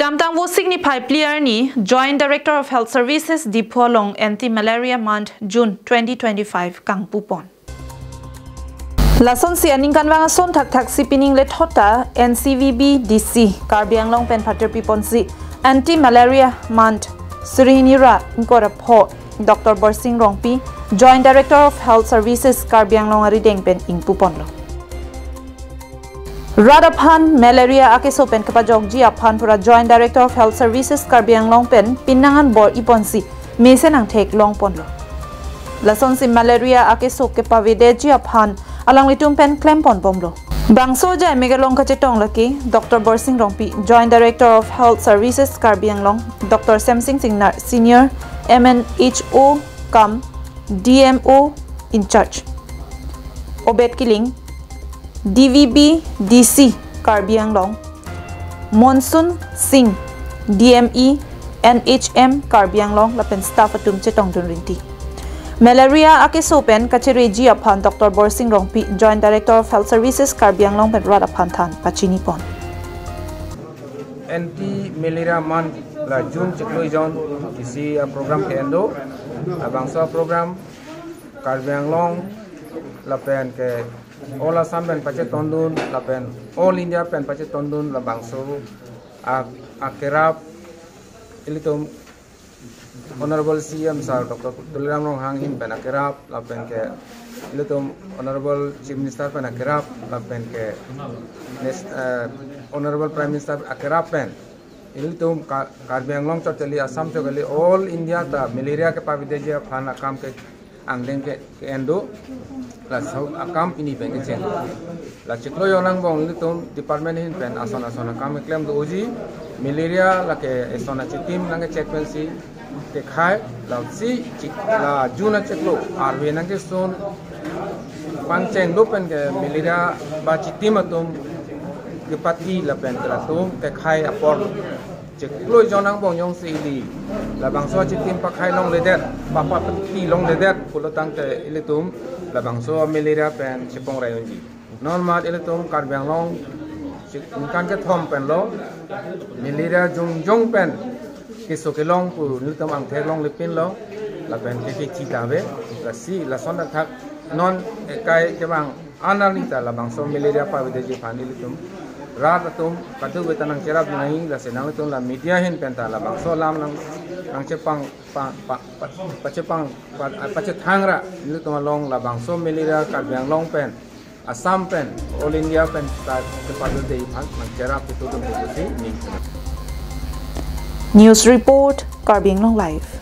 Midamtang wo signify clear ni Joint Director of Health Services Diphu long Anti-malaria month June 2025 kangpu pon. Lason si aning kanwanga son thak sipining le thota NCVB DC Karbiang long pen pater pipon si Anti-malaria month Surinira inkora pho Dr. Borsing Rongpi Joint Director of Health Services Karbiang long arideng pen ingpu pon lo. Radaphan malaria akeso pen kapajogji aphan pura Joint Director of Health Services Karbiang long pen pinangan bor iponsi mesen ang thek long pon lo. Lason si malaria akeso kepavedeji aphan alang litum pen claim pon pomlo. Bangso jai megalong kachetong laki Dr. Borsing Rongpi Joint Director of Health Services Karbiang long Dr. Semsing Singnar Senior MNHO kam DMO in charge. Obet Kiling DVB DC Karbiang long Monsoon Singh DME NHM Karbiang long lapen staff atum chetong dun rinti. Malaria akeso pen kachereji aphan Dr. Borsing Rongpi Joint Director of Health Services Karbiang long pen radaphan than pachini pon. Anti-malaria month la June chekloi jon kisi program ke endo bangsa program Karbiang long lapen ke all Assam pen pache tondun lapen all India pen pache tondun la bangso akerap ilitum Honorable CM Sir Dr. Tuliram Rong Hang Him pen akerap lapen ke ilitum Honorable Chief Minister pen akerap lapen ke Honorable Prime Minister akerap pen ilitum Karbiang long choteli Assam chokeli all India ta malaria ke pavideji phana kam ke angdeng ke endo la akam ini pen ke chen la chiklo yonang bong ilitum department hin pen asona kam claim do uji malaria la ke asona chitim nang check pen si ke khai la si la juna chiklo arwe nang ke son pangcheng do pen ke malaria ba chitim atum ke pati la pen la tum ke khai apor chiklo jonang bong yong si di la bangso chitim pa khai long ledet pa pati long ledet pulotang te ilitum la bangso malaria pen chipong rayonji normal ilitum Karbiang long kan ke thom pen lo malaria jong pen kiso ke long pu ilitum ang thek long lipin lo la pen ke chitabe la si la son thak non kai ke bang analita la bangso malaria pa videji phani ilitum rat atum kadu betanang cerap nahi la senang tum la media hin penta la bangso lam nang cepang pache thangra ni tum long la bangso malaria Karbiang long pen Assam pen all India pen ta kepadu dei phan nang cerap itu tum ni. News report Karbiang long live.